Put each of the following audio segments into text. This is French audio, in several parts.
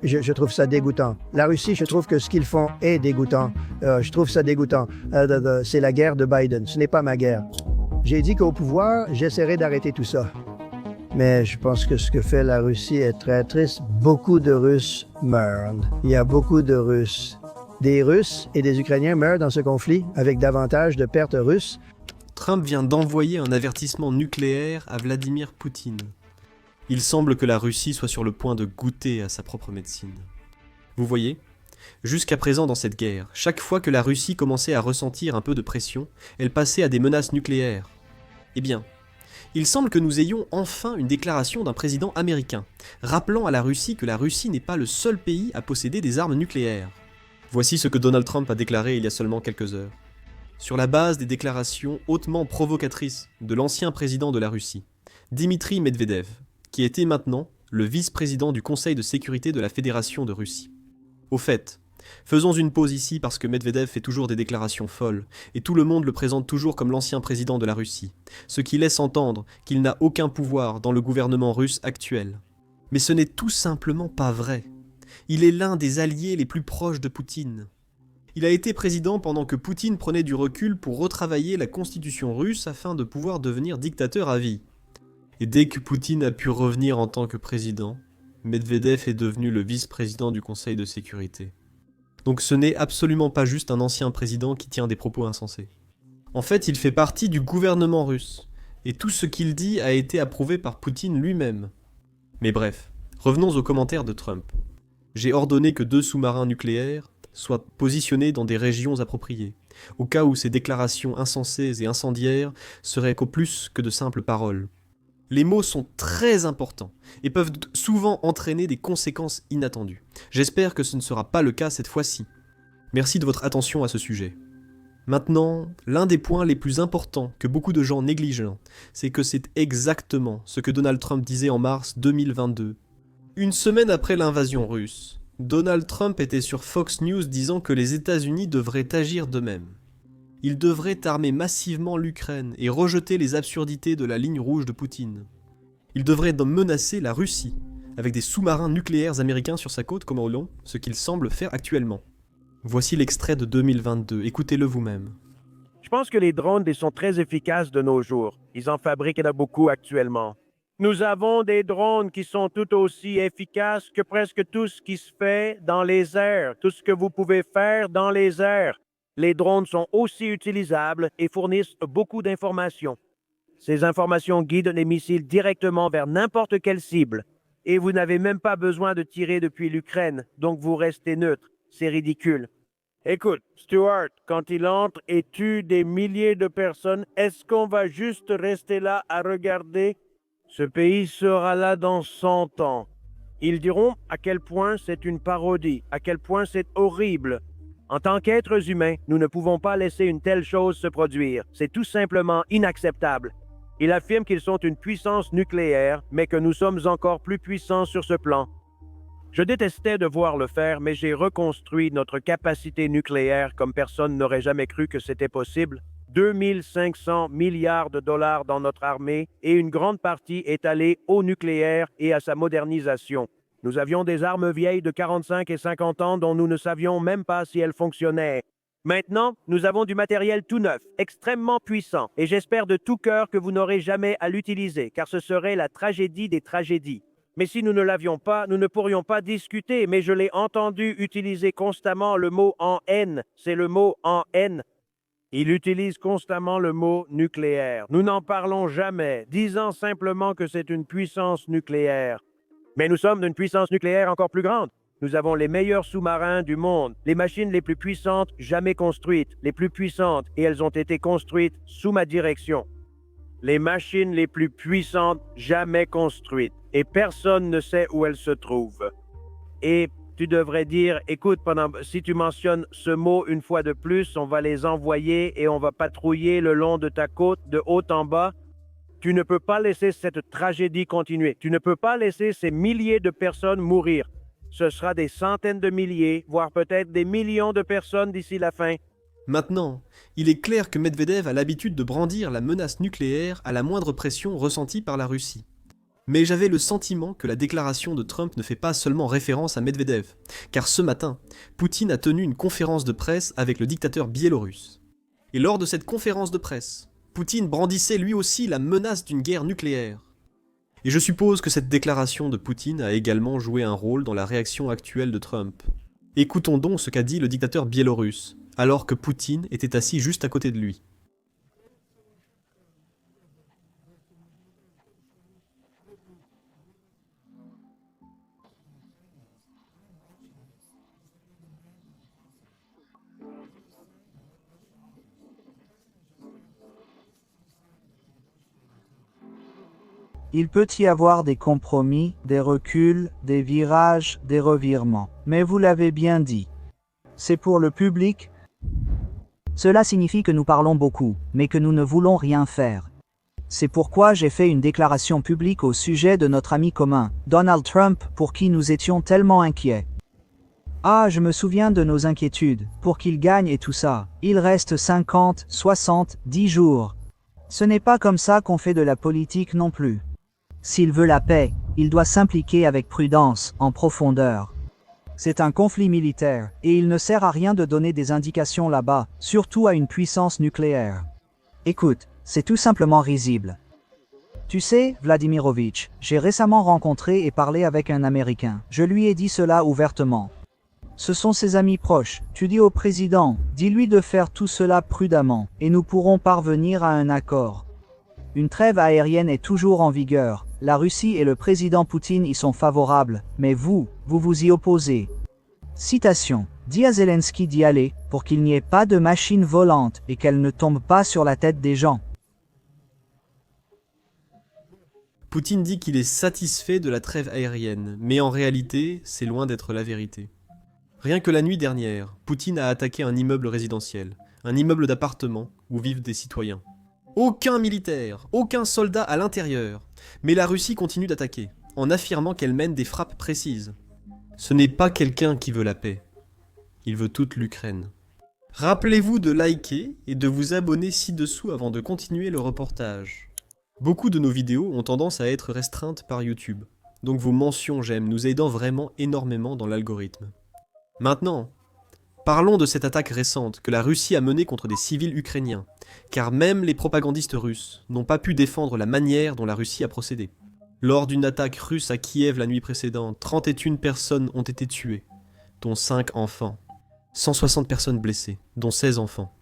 Je trouve ça dégoûtant. La Russie, je trouve que ce qu'ils font est dégoûtant. Je trouve ça dégoûtant. C'est la guerre de Biden. Ce n'est pas ma guerre. J'ai dit qu'au pouvoir, j'essaierai d'arrêter tout ça. Mais je pense que ce que fait la Russie est très triste. Beaucoup de Russes meurent. Il y a beaucoup de Russes. Des Russes et des Ukrainiens meurent dans ce conflit avec davantage de pertes russes. Trump vient d'envoyer un avertissement nucléaire à Vladimir Poutine. Il semble que la Russie soit sur le point de goûter à sa propre médecine. Vous voyez, jusqu'à présent dans cette guerre, chaque fois que la Russie commençait à ressentir un peu de pression, elle passait à des menaces nucléaires. Eh bien, il semble que nous ayons enfin une déclaration d'un président américain, rappelant à la Russie que la Russie n'est pas le seul pays à posséder des armes nucléaires. Voici ce que Donald Trump a déclaré il y a seulement quelques heures. Sur la base des déclarations hautement provocatrices de l'ancien président de la Russie, Dimitri Medvedev, qui était maintenant le vice-président du Conseil de sécurité de la Fédération de Russie. Au fait, faisons une pause ici parce que Medvedev fait toujours des déclarations folles, et tout le monde le présente toujours comme l'ancien président de la Russie, ce qui laisse entendre qu'il n'a aucun pouvoir dans le gouvernement russe actuel. Mais ce n'est tout simplement pas vrai. Il est l'un des alliés les plus proches de Poutine. Il a été président pendant que Poutine prenait du recul pour retravailler la constitution russe afin de pouvoir devenir dictateur à vie. Et dès que Poutine a pu revenir en tant que président, Medvedev est devenu le vice-président du Conseil de sécurité. Donc ce n'est absolument pas juste un ancien président qui tient des propos insensés. En fait, il fait partie du gouvernement russe, et tout ce qu'il dit a été approuvé par Poutine lui-même. Mais bref, revenons aux commentaires de Trump. J'ai ordonné que 2 sous-marins nucléaires soient positionnés dans des régions appropriées, au cas où ces déclarations insensées et incendiaires seraient qu'au plus que de simples paroles. Les mots sont très importants et peuvent souvent entraîner des conséquences inattendues. J'espère que ce ne sera pas le cas cette fois-ci. Merci de votre attention à ce sujet. Maintenant, l'un des points les plus importants que beaucoup de gens négligent, c'est que c'est exactement ce que Donald Trump disait en mars 2022. Une semaine après l'invasion russe, Donald Trump était sur Fox News disant que les États-Unis devraient agir d'eux-mêmes. Ils devraient armer massivement l'Ukraine et rejeter les absurdités de la ligne rouge de Poutine. Ils devraient menacer la Russie, avec des sous-marins nucléaires américains sur sa côte comme au long, ce qu'ils semblent faire actuellement. Voici l'extrait de 2022, écoutez-le vous-même. Je pense que les drones sont très efficaces de nos jours. Ils en fabriquent beaucoup actuellement. Nous avons des drones qui sont tout aussi efficaces que presque tout ce qui se fait dans les airs, tout ce que vous pouvez faire dans les airs. Les drones sont aussi utilisables et fournissent beaucoup d'informations. Ces informations guident les missiles directement vers n'importe quelle cible. Et vous n'avez même pas besoin de tirer depuis l'Ukraine, donc vous restez neutre. C'est ridicule. Écoute, Stuart, quand il entre et tue des milliers de personnes, est-ce qu'on va juste rester là à regarder? Ce pays sera là dans 100 ans. Ils diront à quel point c'est une parodie, à quel point c'est horrible. En tant qu'êtres humains, nous ne pouvons pas laisser une telle chose se produire. C'est tout simplement inacceptable. Il affirme qu'ils sont une puissance nucléaire, mais que nous sommes encore plus puissants sur ce plan. Je détestais devoir le faire, mais j'ai reconstruit notre capacité nucléaire comme personne n'aurait jamais cru que c'était possible. 2500 milliards de dollars dans notre armée et une grande partie est allée au nucléaire et à sa modernisation. Nous avions des armes vieilles de 45 et 50 ans dont nous ne savions même pas si elles fonctionnaient. Maintenant, nous avons du matériel tout neuf, extrêmement puissant, et j'espère de tout cœur que vous n'aurez jamais à l'utiliser, car ce serait la tragédie des tragédies. Mais si nous ne l'avions pas, nous ne pourrions pas discuter, mais je l'ai entendu utiliser constamment le mot en haine. C'est le mot en haine. Il utilise constamment le mot nucléaire. Nous n'en parlons jamais, disant simplement que c'est une puissance nucléaire. Mais nous sommes d'une puissance nucléaire encore plus grande. Nous avons les meilleurs sous-marins du monde, les machines les plus puissantes jamais construites, les plus puissantes, et elles ont été construites sous ma direction. Les machines les plus puissantes jamais construites, et personne ne sait où elles se trouvent. Et tu devrais dire, écoute, si tu mentionnes ce mot une fois de plus, on va les envoyer et on va patrouiller le long de ta côte de haut en bas. Tu ne peux pas laisser cette tragédie continuer. Tu ne peux pas laisser ces milliers de personnes mourir. Ce sera des centaines de milliers, voire peut-être des millions de personnes d'ici la fin. Maintenant, il est clair que Medvedev a l'habitude de brandir la menace nucléaire à la moindre pression ressentie par la Russie. Mais j'avais le sentiment que la déclaration de Trump ne fait pas seulement référence à Medvedev, car ce matin, Poutine a tenu une conférence de presse avec le dictateur biélorusse. Et lors de cette conférence de presse, Poutine brandissait lui aussi la menace d'une guerre nucléaire. Et je suppose que cette déclaration de Poutine a également joué un rôle dans la réaction actuelle de Trump. Écoutons donc ce qu'a dit le dictateur biélorusse, alors que Poutine était assis juste à côté de lui. Il peut y avoir des compromis, des reculs, des virages, des revirements. Mais vous l'avez bien dit. C'est pour le public. Cela signifie que nous parlons beaucoup, mais que nous ne voulons rien faire. C'est pourquoi j'ai fait une déclaration publique au sujet de notre ami commun, Donald Trump, pour qui nous étions tellement inquiets. Ah, je me souviens de nos inquiétudes, pour qu'il gagne et tout ça. Il reste 50, 60, 10 jours. Ce n'est pas comme ça qu'on fait de la politique non plus. S'il veut la paix, il doit s'impliquer avec prudence, en profondeur. C'est un conflit militaire, et il ne sert à rien de donner des indications là-bas, surtout à une puissance nucléaire. Écoute, c'est tout simplement risible. Tu sais, Vladimirovitch, j'ai récemment rencontré et parlé avec un Américain. Je lui ai dit cela ouvertement. Ce sont ses amis proches. Tu dis au président, dis-lui de faire tout cela prudemment, et nous pourrons parvenir à un accord. Une trêve aérienne est toujours en vigueur. La Russie et le président Poutine y sont favorables, mais vous vous y opposez. Citation. Dis à Zelensky d'y aller, pour qu'il n'y ait pas de machine volante et qu'elle ne tombe pas sur la tête des gens. Poutine dit qu'il est satisfait de la trêve aérienne, mais en réalité, c'est loin d'être la vérité. Rien que la nuit dernière, Poutine a attaqué un immeuble résidentiel, un immeuble d'appartements où vivent des citoyens. Aucun militaire, aucun soldat à l'intérieur, mais la Russie continue d'attaquer, en affirmant qu'elle mène des frappes précises. Ce n'est pas quelqu'un qui veut la paix, il veut toute l'Ukraine. Rappelez-vous de liker et de vous abonner ci-dessous avant de continuer le reportage. Beaucoup de nos vidéos ont tendance à être restreintes par YouTube, donc vos mentions j'aime nous aidant vraiment énormément dans l'algorithme. Maintenant, parlons de cette attaque récente que la Russie a menée contre des civils ukrainiens, car même les propagandistes russes n'ont pas pu défendre la manière dont la Russie a procédé. Lors d'une attaque russe à Kiev la nuit précédente, 31 personnes ont été tuées, dont 5 enfants. 160 personnes blessées, dont 16 enfants.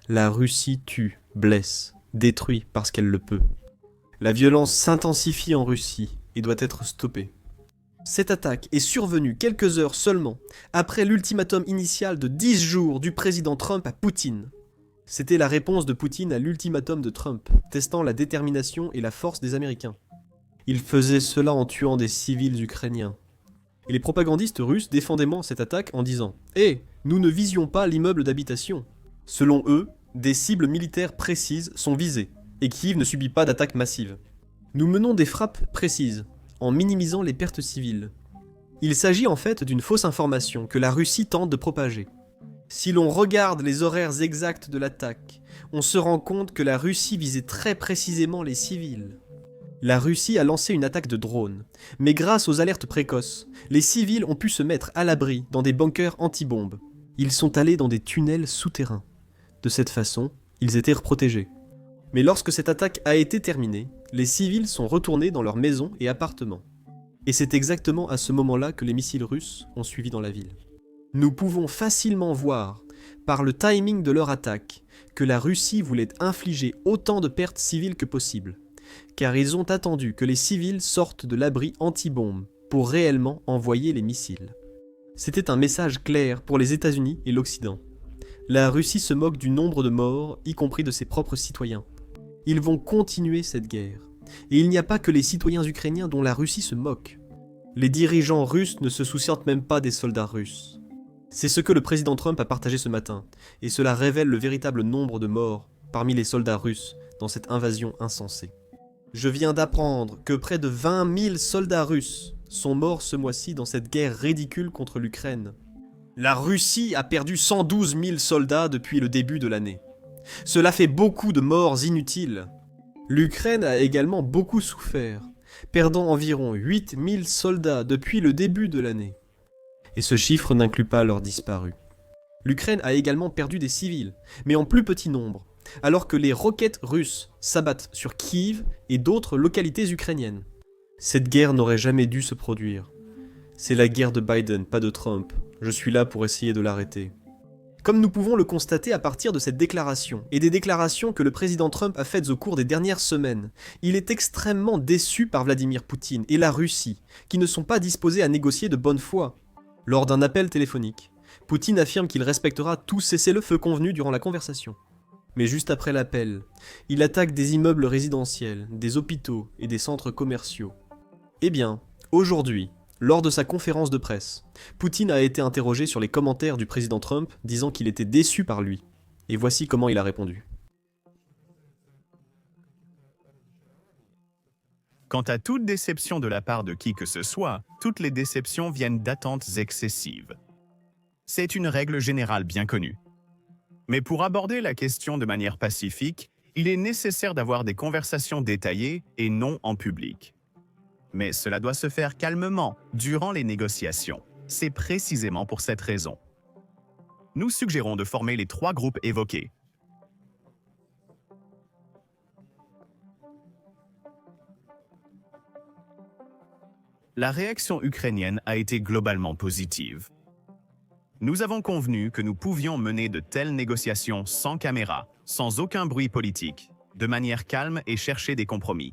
La Russie tue, blesse, détruit parce qu'elle le peut. La violence s'intensifie en Russie et doit être stoppée. Cette attaque est survenue quelques heures seulement après l'ultimatum initial de 10 jours du président Trump à Poutine. C'était la réponse de Poutine à l'ultimatum de Trump, testant la détermination et la force des Américains. Il faisait cela en tuant des civils ukrainiens. Et les propagandistes russes défendaient cette attaque en disant « Eh, nous ne visions pas l'immeuble d'habitation ». Selon eux, des cibles militaires précises sont visées, et Kiev ne subit pas d'attaque massive. Nous menons des frappes précises, en minimisant les pertes civiles. Il s'agit en fait d'une fausse information que la Russie tente de propager. Si l'on regarde les horaires exacts de l'attaque, on se rend compte que la Russie visait très précisément les civils. La Russie a lancé une attaque de drones, mais grâce aux alertes précoces, les civils ont pu se mettre à l'abri dans des bunkers anti-bombes. Ils sont allés dans des tunnels souterrains. De cette façon, ils étaient protégés. Mais lorsque cette attaque a été terminée, les civils sont retournés dans leurs maisons et appartements. Et c'est exactement à ce moment-là que les missiles russes ont suivi dans la ville. Nous pouvons facilement voir, par le timing de leur attaque, que la Russie voulait infliger autant de pertes civiles que possible, car ils ont attendu que les civils sortent de l'abri anti-bombe pour réellement envoyer les missiles. C'était un message clair pour les États-Unis et l'Occident. La Russie se moque du nombre de morts, y compris de ses propres citoyens. Ils vont continuer cette guerre. Et il n'y a pas que les citoyens ukrainiens dont la Russie se moque. Les dirigeants russes ne se soucient même pas des soldats russes. C'est ce que le président Trump a partagé ce matin, et cela révèle le véritable nombre de morts parmi les soldats russes dans cette invasion insensée. Je viens d'apprendre que près de 20 000 soldats russes sont morts ce mois-ci dans cette guerre ridicule contre l'Ukraine. La Russie a perdu 112 000 soldats depuis le début de l'année. Cela fait beaucoup de morts inutiles. L'Ukraine a également beaucoup souffert, perdant environ 8000 soldats depuis le début de l'année. Et ce chiffre n'inclut pas leurs disparus. L'Ukraine a également perdu des civils, mais en plus petit nombre, alors que les roquettes russes s'abattent sur Kiev et d'autres localités ukrainiennes. Cette guerre n'aurait jamais dû se produire. C'est la guerre de Biden, pas de Trump. Je suis là pour essayer de l'arrêter. Comme nous pouvons le constater à partir de cette déclaration, et des déclarations que le président Trump a faites au cours des dernières semaines, il est extrêmement déçu par Vladimir Poutine et la Russie, qui ne sont pas disposés à négocier de bonne foi. Lors d'un appel téléphonique, Poutine affirme qu'il respectera tout cessez-le-feu convenu durant la conversation. Mais juste après l'appel, il attaque des immeubles résidentiels, des hôpitaux et des centres commerciaux. Eh bien, aujourd'hui, lors de sa conférence de presse, Poutine a été interrogé sur les commentaires du président Trump disant qu'il était déçu par lui. Et voici comment il a répondu. Quant à toute déception de la part de qui que ce soit, toutes les déceptions viennent d'attentes excessives. C'est une règle générale bien connue. Mais pour aborder la question de manière pacifique, il est nécessaire d'avoir des conversations détaillées et non en public. Mais cela doit se faire calmement, durant les négociations. C'est précisément pour cette raison. Nous suggérons de former les 3 groupes évoqués. La réaction ukrainienne a été globalement positive. Nous avons convenu que nous pouvions mener de telles négociations sans caméra, sans aucun bruit politique, de manière calme et chercher des compromis.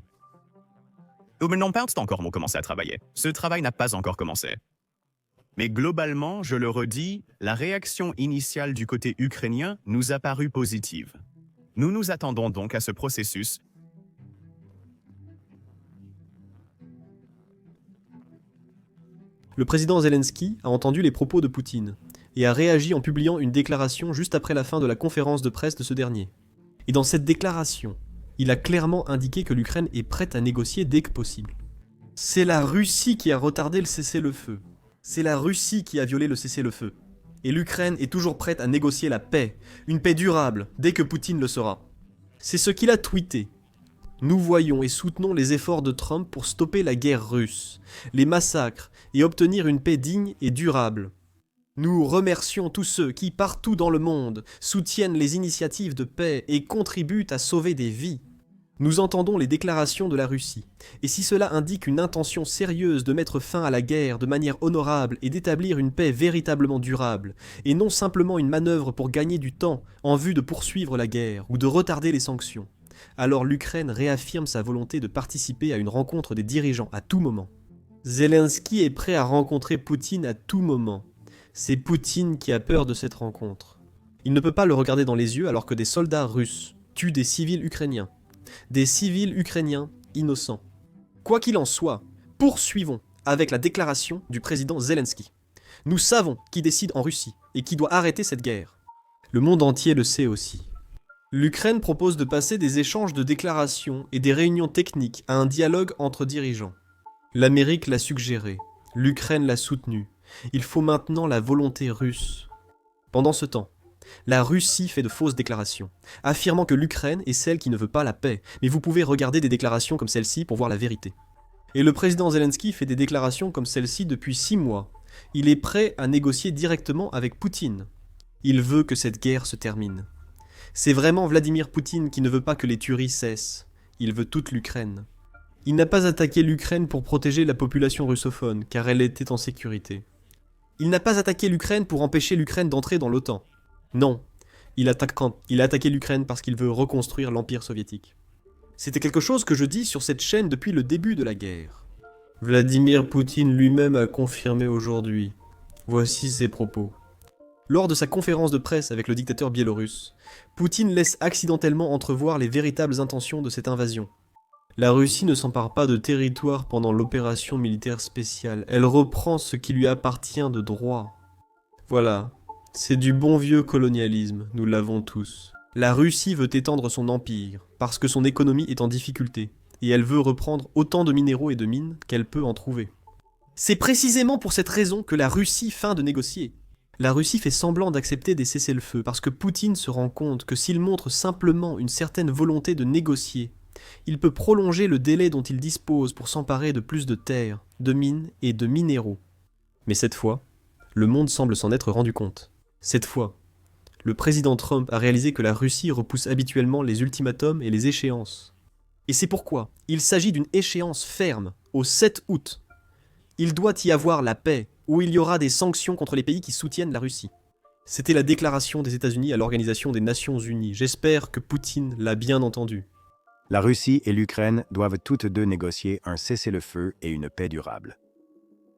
Nous n'avons pas encore commencé à travailler. Ce travail n'a pas encore commencé. Mais globalement, je le redis, la réaction initiale du côté ukrainien nous a paru positive. Nous nous attendons donc à ce processus. Le président Zelensky a entendu les propos de Poutine et a réagi en publiant une déclaration juste après la fin de la conférence de presse de ce dernier. Et dans cette déclaration, il a clairement indiqué que l'Ukraine est prête à négocier dès que possible. C'est la Russie qui a retardé le cessez-le-feu. C'est la Russie qui a violé le cessez-le-feu. Et l'Ukraine est toujours prête à négocier la paix, une paix durable, dès que Poutine le sera. C'est ce qu'il a tweeté. Nous voyons et soutenons les efforts de Trump pour stopper la guerre russe, les massacres et obtenir une paix digne et durable. Nous remercions tous ceux qui, partout dans le monde, soutiennent les initiatives de paix et contribuent à sauver des vies. Nous entendons les déclarations de la Russie, et si cela indique une intention sérieuse de mettre fin à la guerre de manière honorable et d'établir une paix véritablement durable, et non simplement une manœuvre pour gagner du temps en vue de poursuivre la guerre ou de retarder les sanctions, alors l'Ukraine réaffirme sa volonté de participer à une rencontre des dirigeants à tout moment. Zelensky est prêt à rencontrer Poutine à tout moment. C'est Poutine qui a peur de cette rencontre. Il ne peut pas le regarder dans les yeux alors que des soldats russes tuent des civils ukrainiens. Des civils ukrainiens innocents. Quoi qu'il en soit, poursuivons avec la déclaration du président Zelensky. Nous savons qui décide en Russie et qui doit arrêter cette guerre. Le monde entier le sait aussi. L'Ukraine propose de passer des échanges de déclarations et des réunions techniques à un dialogue entre dirigeants. L'Amérique l'a suggéré, l'Ukraine l'a soutenu. Il faut maintenant la volonté russe. Pendant ce temps, la Russie fait de fausses déclarations, affirmant que l'Ukraine est celle qui ne veut pas la paix, mais vous pouvez regarder des déclarations comme celle-ci pour voir la vérité. Et le président Zelensky fait des déclarations comme celle-ci depuis 6 mois. Il est prêt à négocier directement avec Poutine. Il veut que cette guerre se termine. C'est vraiment Vladimir Poutine qui ne veut pas que les tueries cessent. Il veut toute l'Ukraine. Il n'a pas attaqué l'Ukraine pour protéger la population russophone, car elle était en sécurité. Il n'a pas attaqué l'Ukraine pour empêcher l'Ukraine d'entrer dans l'OTAN. Non, il a attaqué l'Ukraine parce qu'il veut reconstruire l'Empire soviétique. C'était quelque chose que je dis sur cette chaîne depuis le début de la guerre. Vladimir Poutine lui-même a confirmé aujourd'hui. Voici ses propos. Lors de sa conférence de presse avec le dictateur biélorusse, Poutine laisse accidentellement entrevoir les véritables intentions de cette invasion. La Russie ne s'empare pas de territoire pendant l'opération militaire spéciale. Elle reprend ce qui lui appartient de droit. Voilà, c'est du bon vieux colonialisme, nous l'avons tous. La Russie veut étendre son empire, parce que son économie est en difficulté, et elle veut reprendre autant de minéraux et de mines qu'elle peut en trouver. C'est précisément pour cette raison que la Russie feint de négocier. La Russie fait semblant d'accepter des cessez-le-feu, parce que Poutine se rend compte que s'il montre simplement une certaine volonté de négocier, Il peut prolonger le délai dont il dispose pour s'emparer de plus de terres, de mines et de minéraux. Mais cette fois, le monde semble s'en être rendu compte. Cette fois, le président Trump a réalisé que la Russie repousse habituellement les ultimatums et les échéances. Et c'est pourquoi il s'agit d'une échéance ferme, au 7 août. Il doit y avoir la paix, où il y aura des sanctions contre les pays qui soutiennent la Russie. C'était la déclaration des États-Unis à l'Organisation des Nations Unies. J'espère que Poutine l'a bien entendu. La Russie et l'Ukraine doivent toutes deux négocier un cessez-le-feu et une paix durable.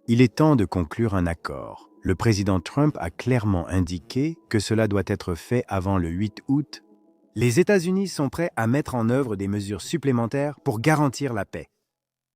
Il est temps de conclure un accord. Le président Trump a clairement indiqué que cela doit être fait avant le 8 août. Les États-Unis sont prêts à mettre en œuvre des mesures supplémentaires pour garantir la paix.